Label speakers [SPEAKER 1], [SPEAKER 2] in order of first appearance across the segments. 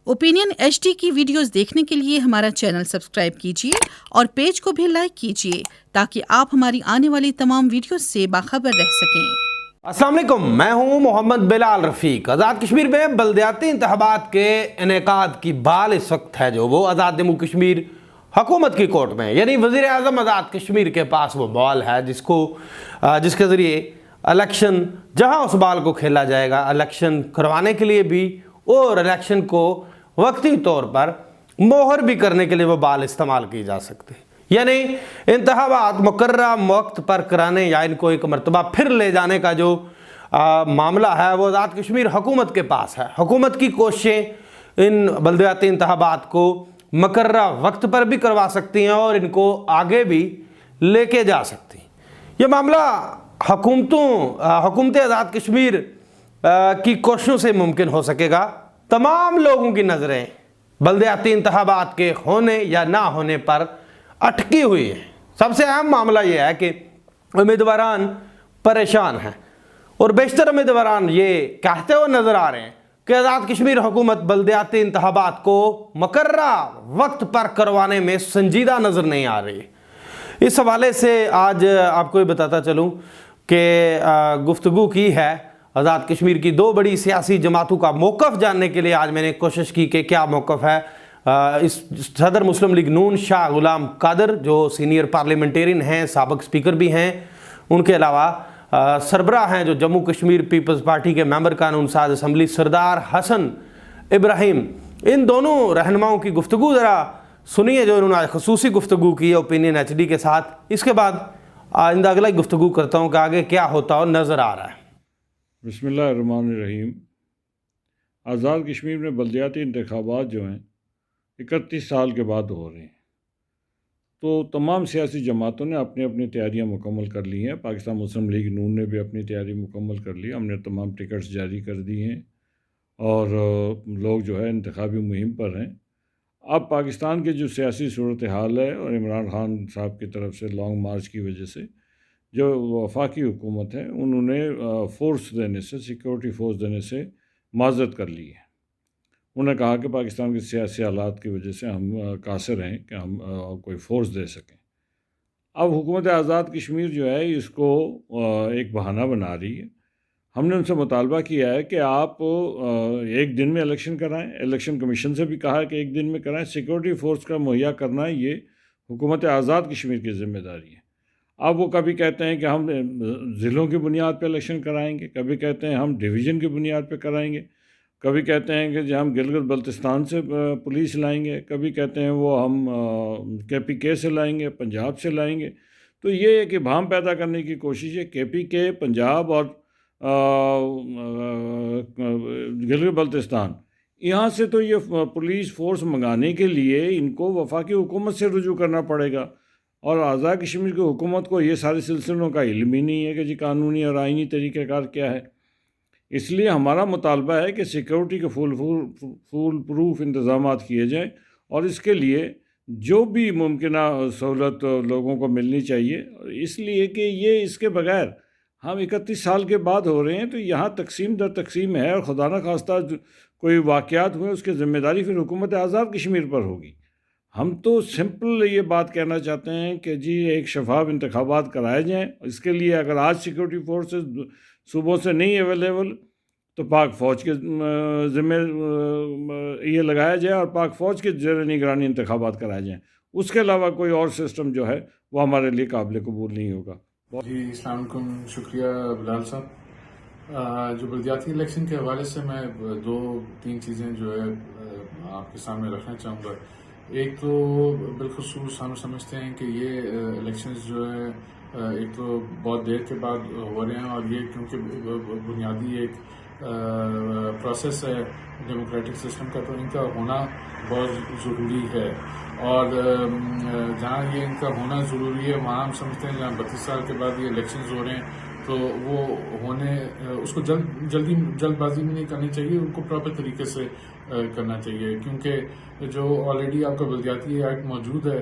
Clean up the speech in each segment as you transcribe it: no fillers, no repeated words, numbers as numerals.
[SPEAKER 1] Opinion HD की videos देखने के लिए हमारा चैनल सब्सक्राइब कीजिए और पेज को भी लाइक कीजिए ताकि आप हमारी आने वाली तमाम वीडियोस से बाखबर रह सकें।
[SPEAKER 2] अस्सलाम वालेकुम, मैं हूं मोहम्मद बिलाल रफ़ीक। आज़ाद कश्मीर में बल्दियाती इंतखाबात के इनेकाद की बाल इस वक्त है जो वो आज़ाद जम्मू कश्मीर हुकूमत की कोर्ट में, यानी वज़ीर आज़म आज़ाद कश्मीर के पास वो बॉल है जिसके ज़रिए इलेक्शन जहां उस बॉल को खेला जाएगा, इलेक्शन करवाने के लिए भी और इलेक्शन को वक्ती तौर पर मोहर भी करने के लिए वो बाल इस्तेमाल की जा सकती है। यानी इंतखाबात मुकर्रर वक्त पर कराने या इनको एक मरतबा फिर ले जाने का जो मामला है वो आज़ाद कश्मीर हुकूमत के पास है। हुकूमत की कोशिशें इन बल्दियाती इंतखाबात को मुकर्रर वक्त पर भी करवा सकती हैं और इनको आगे भी लेके जा सकती हैं। यह मामला हुकूमत आज़ाद कश्मीर की कोशिशों से मुमकिन हो सकेगा। तमाम लोगों की नज़रें बल्दियाती इंतखाबात के होने या ना होने पर अटकी हुई है। सबसे अहम मामला यह है कि उम्मीदवारान परेशान हैं और बेशतर उम्मीदवारान ये कहते हुए नज़र आ रहे हैं कि आज़ाद कश्मीर हुकूमत बल्दियाती इंतखाबात को मुकर्रर वक्त पर करवाने में संजीदा नज़र नहीं आ रही। इस हवाले से आज आपको ये बताता चलूँ कि गुफ्तगू की है आज़ाद कश्मीर की दो बड़ी सियासी जमातों का मौक़िफ़ जानने के लिए। आज मैंने कोशिश की कि क्या मौक़िफ़ है इस सदर मुस्लिम लीग नून शाह गुलाम कादर जो सीनियर पार्लियामेंटेरियन हैं, साबिक़ स्पीकर भी हैं, उनके अलावा सरबराह हैं जो जम्मू कश्मीर पीपल्स पार्टी के मेंबर कानून साज असम्बली सरदार हसन इब्राहिम। इन दोनों रहनुमाओं की गुफ्तगू ज़रा सुनिए जो उन्होंने ख़ुसूसी गुफ्तगू की है ओपिनियन एचडी के साथ। इसके बाद आइंदा अगला गुफ्तगू करता हूँ कि आगे क्या होता हो नज़र आ रहा है।
[SPEAKER 3] बिस्मिल्लाहिर्रहमानिर्रहीम। आज़ाद कश्मीर में बल्दियाती इंतखाबात जो हैं 31 साल के बाद हो रहे हैं, तो तमाम सियासी जमातों ने अपनी अपनी तैयारियां मुकम्मल कर ली हैं। पाकिस्तान मुस्लिम लीग नून ने भी अपनी तैयारी मुकम्मल कर ली। हमने तमाम टिकट्स जारी कर दी हैं और लोग जो है इंतखाबी मुहिम पर हैं। अब पाकिस्तान की जो सियासी सूरत हाल है और इमरान खान साहब की तरफ से लॉन्ग मार्च की वजह से जो वफाकी हुकूमत है उन्होंने फ़ोर्स देने से, सिक्योरिटी फ़ोर्स देने से माज़रत कर ली है। उन्होंने कहा कि पाकिस्तान के सियासी हालात की वजह से हम कासिर हैं कि हम कोई फ़ोर्स दे सकें। अब हुकूमत आज़ाद कश्मीर जो है इसको एक बहाना बना रही है। हमने उनसे मुतालबा किया है कि आप एक दिन में इलेक्शन कराएं। इलेक्शन कमीशन से भी कहा है कि एक दिन में कराएं। सिक्योरिटी फ़ोर्स का मुहैया करना ये हुकूमत आज़ाद कश्मीर की ज़िम्मेदारी है। अब वो कभी कहते हैं कि हम ज़िलों की बुनियाद पर इलेक्शन कराएंगे, कभी कहते हैं हम डिवीज़न की बुनियाद पर कराएंगे, कभी कहते हैं कि हम गिलगित बल्तिस्तान से पुलिस लाएंगे, कभी कहते हैं वो हम KPK से लाएंगे, पंजाब से लाएंगे। तो ये एक इबाहम पैदा करने की कोशिश है। KPK, पंजाब और गिलगित बल्तिस्तान, यहाँ से तो ये पुलिस फ़ोर्स मंगाने के लिए इनको वफाकी हुकूमत से रुजू करना पड़ेगा और आज़ाद कश्मीर की हुकूमत को ये सारे सिलसिलों का इल्म ही नहीं है कि जी कानूनी और आइनी तरीक़ाकार क्या है। इसलिए हमारा मुतालबा है कि सिक्योरिटी के फुल प्रूफ इंतज़ामात किए जाएं और इसके लिए जो भी मुमकिना सहूलत लोगों को मिलनी चाहिए, इसलिए कि ये इसके बग़ैर हम 31 साल के बाद हो रहे हैं तो यहाँ तकसीम दर तकसीम है और खुदा न खास्ता कोई वाक़यात हुए उसकी ज़िम्मेदारी फिर हुकूमत आज़ाद कश्मीर पर होगी। हम तो सिंपल ये बात कहना चाहते हैं कि जी एक शफाफ इंतखाबात कराए जाएँ। इसके लिए अगर आज सिक्योरिटी फोर्सेस सूबों से नहीं अवेलेबल तो पाक फ़ौज के ज़िम्मे ये लगाया जाए और पाक फ़ौज के ज़ेर निगरानी इंतखाबात कराए जाएँ। उसके अलावा कोई और सिस्टम जो है वो हमारे लिए काबिल कबूल नहीं होगा।
[SPEAKER 4] जी अस्सलाम वालेकुम, शुक्रिया बिलाल साहब। जो बल्दियाती इलेक्शन के हवाले से मैं 2-3 चीज़ें जो है आपके सामने रखना चाहूँगा। एक तो बिलखुसूस हम समझते हैं कि ये इलेक्शंस जो है एक तो बहुत देर के बाद हो रहे हैं और ये क्योंकि बुनियादी एक प्रोसेस है डेमोक्रेटिक सिस्टम का, तो इनका होना बहुत ज़रूरी है। और जहाँ ये इनका होना ज़रूरी है वहाँ हम समझते हैं जहाँ 32 साल के बाद ये इलेक्शंस हो रहे हैं तो वो होने उसको जल्दबाजी में नहीं करनी चाहिए, उनको प्रॉपर तरीके से करना चाहिए, क्योंकि जो ऑलरेडी आपका बल्दियाती एक्ट मौजूद है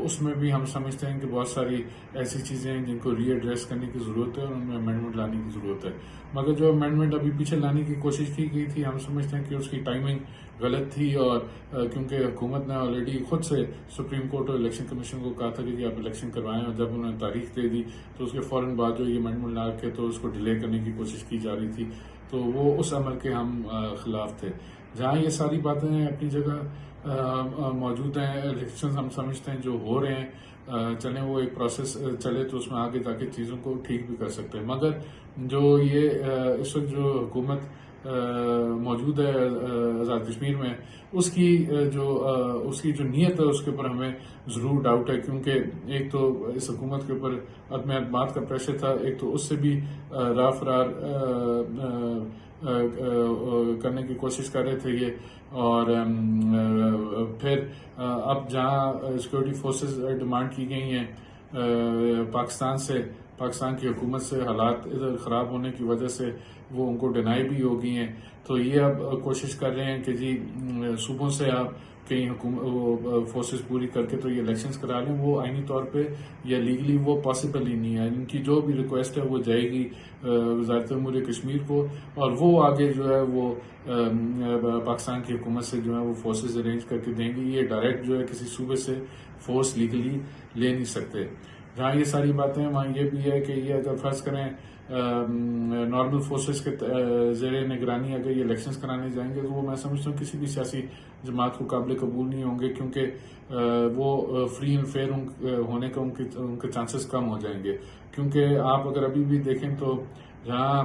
[SPEAKER 4] उसमें भी हम समझते हैं कि बहुत सारी ऐसी चीज़ें हैं जिनको रीएड्रेस करने की ज़रूरत है और उनमें अमेंडमेंट लाने की ज़रूरत है। मगर जो अमेंडमेंट अभी पीछे लाने की कोशिश की गई थी, हम समझते हैं कि उसकी टाइमिंग गलत थी, और क्योंकि हुकूमत ने ऑलरेडी खुद से सुप्रीम कोर्ट और इलेक्शन कमीशन को कहा था कि आप इलेक्शन करवाएं, और जब उन्होंने तारीख दे दी तो उसके फ़ौरन बाद जो ये अमेंडमेंट ला के तो उसको डिले करने की कोशिश की जा रही थी, तो वो उस अमल के हम खिलाफ थे। जहाँ ये सारी बातें अपनी जगह मौजूद हैं, इलेक्शन हम समझते हैं जो हो रहे हैं चले, वो एक प्रोसेस चले तो उसमें आगे जाके चीज़ों को ठीक भी कर सकते हैं। मगर जो ये इस वक्त जो हुकूमत मौजूद है आज़ाद कश्मीर में, उसकी जो नीयत है उसके ऊपर हमें ज़रूर डाउट है, क्योंकि एक तो इस हुकूमत के ऊपर अदम एतमाद का प्रेशर था, एक तो उससे भी राह फरार करने की कोशिश कर रहे थे ये, और फिर अब जहाँ सिक्योरिटी फोर्सेस डिमांड की गई हैं पाकिस्तान की हुकूमत से, हालात इधर ख़राब होने की वजह से वो उनको डिनाई भी हो गई हैं, तो ये अब कोशिश कर रहे हैं कि जी सूबों से आप कहीं फोर्सेस पूरी करके तो ये इलेक्शंस करा लें। वो आईनी तौर पे या लीगली वो पॉसिबल ही नहीं है। इनकी जो भी रिक्वेस्ट है वो जाएगी वज़ारत उमूर कश्मीर को, और वो आगे जो है वो पाकिस्तान की हुकूमत से जो है वो फोर्सेस अरेंज करके देंगी। ये डायरेक्ट जो है किसी सूबे से फोर्स लीगली ले नहीं सकते। जहाँ ये सारी बातें हैं वहाँ ये भी है कि ये अगर फर्ज करें नॉर्मल फोर्सेस के ज़ेरे निगरानी अगर ये इलेक्शंस कराने जाएंगे तो वो मैं समझता हूँ किसी भी सियासी जमात को काबिल कबूल नहीं होंगे, क्योंकि वो फ्री एंड फेयर होने का उनके चांसेस कम हो जाएंगे। क्योंकि आप अगर अभी भी देखें तो जहाँ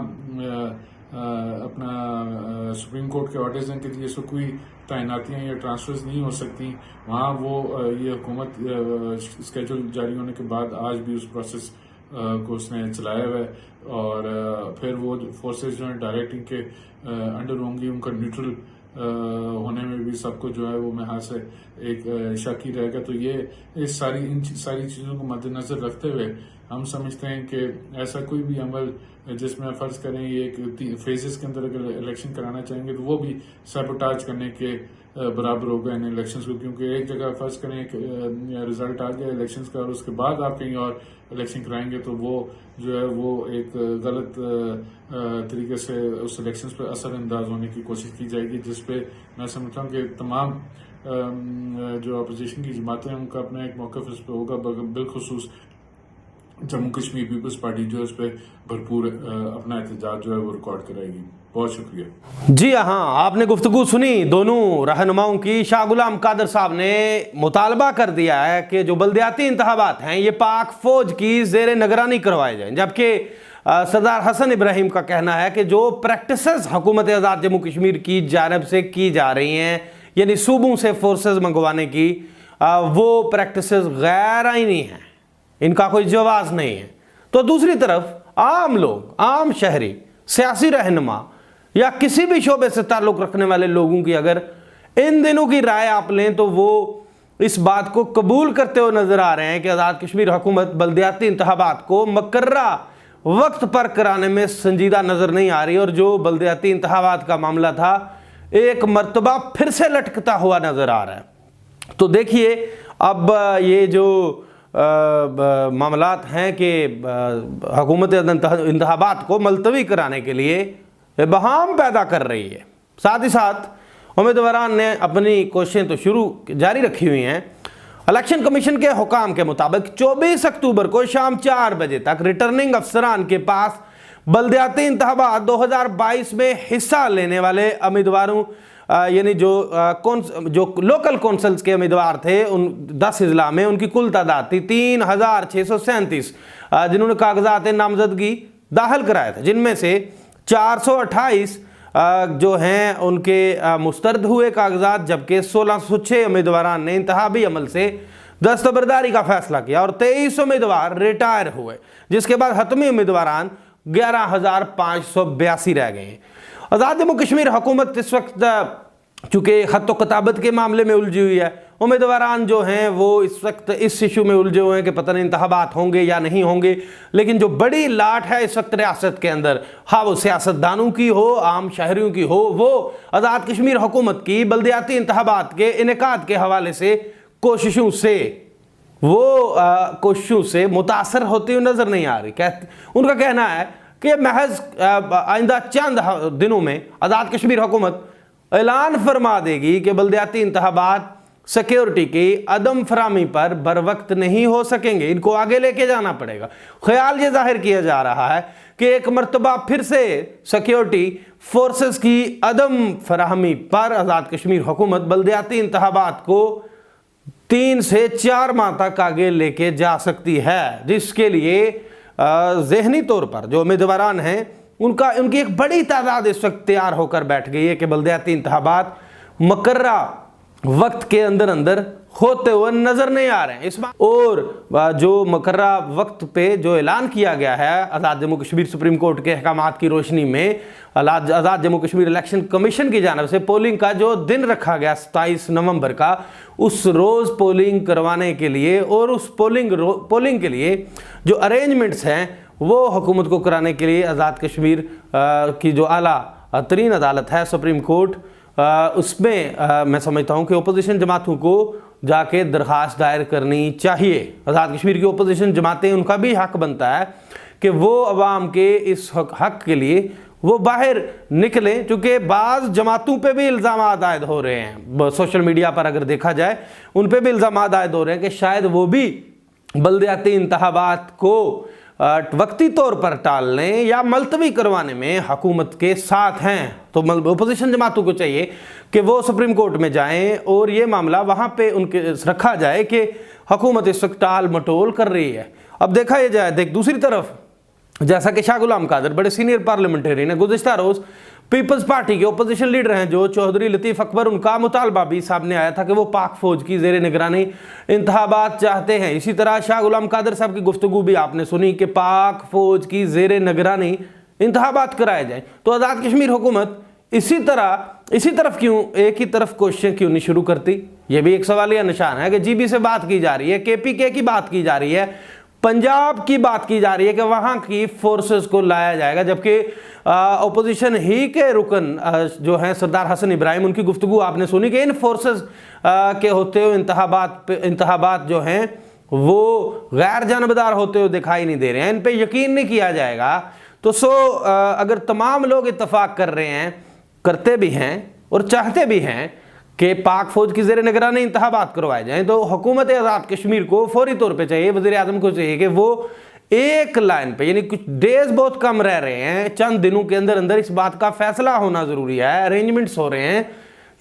[SPEAKER 4] अपना सुप्रीम कोर्ट के ऑर्डर्स हैं कि जिसको कोई तैनातियाँ या ट्रांसफर्स नहीं हो सकती, वहाँ वो ये हुकूमत स्केड्यूल जारी होने के बाद आज भी उस प्रोसेस को उसने चलाया हुआ है, और फिर वो फोर्सेस जो हैं डायरेक्ट इनके अंडर होंगी, उनका न्यूट्रल होने में भी सबको जो है वो यहाँ से एक शक ही रहेगा। तो ये इन सारी चीज़ों को मद्देनजर रखते हुए हम समझते हैं कि ऐसा कोई भी अमल जिसमें फ़र्ज करें ये एक फेजेस के अंदर अगर इलेक्शन कराना चाहेंगे तो वो भी सैबोटाज करने के बराबर होगा इन इलेक्शंस को, क्योंकि एक जगह फर्ज करें एक रिजल्ट आ गया इलेक्शंस का और उसके बाद आप कहीं और इलेक्शन कराएंगे तो वो जो है वो एक गलत तरीके से उस इलेक्शंस पर असरअंदाज होने की कोशिश की जाएगी, जिसपे मैं समझता हूँ कि तमाम जो अपोजिशन की जमातें हैं उनका अपना एक मौक़िफ़ इस पर होगा, बिलखुसूस जम्मू कश्मीर पीपल्स पार्टी जो है इस पर भरपूर अपना एहतजाज जो है वो रिकॉर्ड कराएगी। बहुत शुक्रिया।
[SPEAKER 2] जी हाँ, आपने गुफ्तगू सुनी दोनों रहनुमाओं की। शाह गुलाम कादर साहब ने मुतालबा कर दिया है कि जो बल्दियाती इंतखाबात हैं ये पाक फौज की ज़ेरे निगरानी करवाए जाएं, जबकि सरदार हसन इब्राहिम का कहना है कि जो प्रैक्टिसेस हुकूमत आज़ाद जम्मू कश्मीर की जानब से की जा रही हैं, यानी सूबों से फोर्सेस मंगवाने की, वो प्रैक्टिसेस गैर आईनी हैं, इनका कोई जवाज़ नहीं है। तो दूसरी तरफ आम लोग, आम शहरी, सियासी रहनुमा या किसी भी शोबे से ताल्लुक़ रखने वाले लोगों की अगर इन दिनों की राय आप लें तो वो इस बात को कबूल करते हुए नज़र आ रहे हैं कि आज़ाद कश्मीर हुकूमत बल्दियाती इंतखाबात को मकर्रा वक्त पर कराने में संजीदा नज़र नहीं आ रही, और जो बल्दियाती इंतखाबात का मामला था एक मरतबा फिर से लटकता हुआ नज़र आ रहा है। तो देखिए अब ये जो मामलात हैं कि हुकूमत इंतखाबात को मुलतवी कराने के लिए बहाम पैदा कर रही है। साथ ही साथ उम्मीदवारान ने अपनी कोशिशें तो जारी रखी हुई हैं। इलेक्शन कमीशन के हुकाम के मुताबिक 24 अक्टूबर को शाम 4 बजे तक रिटर्निंग अफसरान के पास बल्दियाती इंतखाबात 2022 में हिस्सा लेने वाले उम्मीदवारों यानी जो लोकल कौंसल्स के उम्मीदवार थे उन 10 अजला में उनकी कुल तादाद थी 3637 जिन्होंने कागजात नामजदगी दाखिल कराया था, जिनमें से 428 जो हैं उनके मुस्तरद हुए कागजात, जबकि 1606 उम्मीदवारान ने इंतखाबी अमल से दस्तबरदारी का फैसला किया और 23 उम्मीदवार रिटायर हुए, जिसके बाद हतमी उम्मीदवारान 11,582 रह गए हैं। आज़ाद जम्मू कश्मीर हुकूमत इस वक्त चूँकि खत व किताबत के मामले में उलझी हुई है उम्मीदवारान जो हैं वो इस वक्त इस इशू में उलझे हुए हैं कि पता नहीं इंतखाबात होंगे या नहीं होंगे। लेकिन जो बड़ी लाट है इस वक्त रियासत के अंदर, हाँ वो सियासतदानों की हो, आम शहरियों की हो, वो आज़ाद कश्मीर हुकूमत की बल्दियाती इंतखाबात के इनेकाद के हवाले से कोशिशों से मुतासर होती हुई नजर नहीं आ रही। उनका कहना है कि महज आइंदा चंद दिनों में आज़ाद कश्मीर हुकूमत ऐलान फरमा देगी कि बल्दियाती इंतखाबात सिक्योरिटी की अदम फरामी पर बर वक्त नहीं हो सकेंगे, इनको आगे लेके जाना पड़ेगा। ख्याल ये जाहिर किया जा रहा है कि एक मरतबा फिर से सिक्योरिटी फोर्सेस की अदम फराहमी पर आज़ाद कश्मीर हुकूमत बल्दियाती इंतखाबात को 3 से 4 माह तक आगे लेके जा सकती है, जिसके लिए ज़हनी तौर पर जो उम्मीदवारान हैं उनकी एक बड़ी तादाद इस वक्त तैयार होकर बैठ गई है कि बल्दियाती इंतखाबात मुकर्रा वक्त के अंदर अंदर होते हुए नजर नहीं आ रहे हैं इस बार। और जो मुकर्रा वक्त पे जो ऐलान किया गया है आज़ाद जम्मू कश्मीर सुप्रीम कोर्ट के अहकामात की रोशनी में, आज़ाद जम्मू कश्मीर इलेक्शन कमीशन की जानिब से पोलिंग का जो दिन रखा गया 27 नवंबर का, उस रोज़ पोलिंग करवाने के लिए और उस पोलिंग के लिए जो अरेंजमेंट्स हैं वो हुकूमत को कराने के लिए आज़ाद कश्मीर की जो आला तरीन अदालत है सुप्रीम कोर्ट, उसमें मैं समझता हूँ कि ओपोजिशन जमातों को जाके दरख्वास्त दायर करनी चाहिए। आज़ाद कश्मीर की ओपोजिशन जमातें, उनका भी हक बनता है कि वो अवाम के इस हक के लिए वो बाहर निकलें, क्योंकि बाज़ जमातों पे भी इल्ज़ाम आयद हो रहे हैं, सोशल मीडिया पर अगर देखा जाए उन पे भी इल्ज़ाम आयद हो रहे हैं कि शायद वो भी बल्दियाती इंतखाबात को वक्ती तौर पर टालने या मुलतवी करवाने में हुकूमत के साथ हैं। तो ओपोजिशन जमातों को चाहिए कि वो सुप्रीम कोर्ट में जाएं और ये मामला वहाँ पे उनके रखा जाए कि हुकूमत इस वक्त टाल मटोल कर रही है। अब देखा ये जाए दूसरी तरफ, जैसा कि शाह गुलाम कादर बड़े सीनियर पार्लियामेंटेरियन है, गुज़िश्ता रोज़ पीपल्स पार्टी के ओपोजिशन लीडर हैं जो चौधरी लतीफ़ अकबर, उनका मुतालबा भी सामने आया था कि वो पाक फौज की ज़ेर निगरानी इंतखाबात चाहते हैं। इसी तरह शाह गुलाम कादर साहब की गुफ्तगू भी आपने सुनी कि पाक फौज की ज़ेर निगरानी इंतखाबात कराए जाए। तो आज़ाद कश्मीर हुकूमत इसी तरफ क्यों एक ही तरफ कोशिशें क्यों नहीं शुरू करती? ये भी एक सवालिया निशान है कि जीबी से बात की जा रही है, KPK की बात की जा रही है, पंजाब की बात की जा रही है कि वहाँ की फोर्सेस को लाया जाएगा, जबकि ओपोजिशन ही के रुकन जो हैं सरदार हसन इब्राहिम, उनकी गुफ्तगू आपने सुनी कि इन फोर्सेस के होते हुए इंतखाबात जो हैं वो गैर जानबदार होते हुए दिखाई नहीं दे रहे हैं, इन पे यकीन नहीं किया जाएगा। तो अगर तमाम लोग इत्तफाक कर रहे हैं, करते भी हैं और चाहते भी हैं कि पाक फौज की ज़ेर निगरानी इंतखाबात करवाए जाएं, तो हुकूमत आज़ाद कश्मीर को फौरी तौर पे चाहिए, वज़ीर आज़म को चाहिए कि वो एक लाइन पे, यानी कुछ डेज बहुत कम रह रहे हैं, चंद दिनों के अंदर अंदर इस बात का फैसला होना ज़रूरी है, अरेंजमेंट्स हो रहे हैं।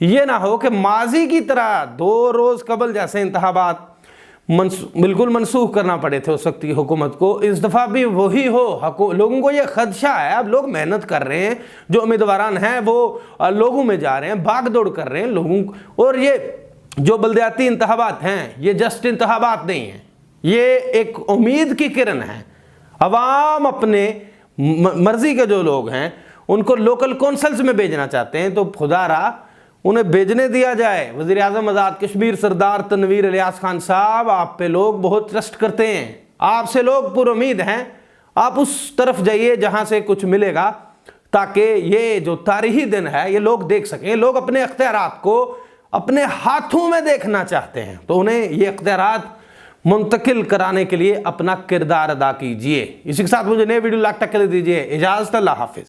[SPEAKER 2] ये ना हो कि माजी की तरह 2 रोज़ कबल जैसे इंतखाबात बिल्कुल मनसूख करना पड़े थे उस वक्त की हुकूमत को, इस दफ़ा भी वही हो। लोगों को ये खदशा है, अब लोग मेहनत कर रहे हैं, जो उम्मीदवारान हैं वो लोगों में जा रहे हैं, भाग दौड़ कर रहे हैं लोगों, और ये जो बल्दियाती इंतखाबात हैं ये जस्ट इंतखाबात नहीं है, ये एक उम्मीद की किरण है। अवाम अपने मर्जी के जो लोग हैं उनको लोकल कौंसल्स में भेजना चाहते हैं, तो खुदारा उन्हें भेजने दिया जाए। वज़ीर आज़म आज़ाद कश्मीर सरदार तनवीर इलियास खान साहब, आप पे लोग बहुत ट्रस्ट करते हैं, आपसे लोग पुरुमीद हैं, आप उस तरफ जाइए जहां से कुछ मिलेगा, ताकि ये जो तारीखी दिन है ये लोग देख सकें। लोग अपने इख्तियारात को अपने हाथों में देखना चाहते हैं, तो उन्हें ये इख्तियारात मुंतकिल कराने के लिए अपना किरदार अदा कीजिए। इसी के साथ मुझे नए वीडियो लाइक तक कर दीजिए। इजाज़त, अल्लाह हाफिज़।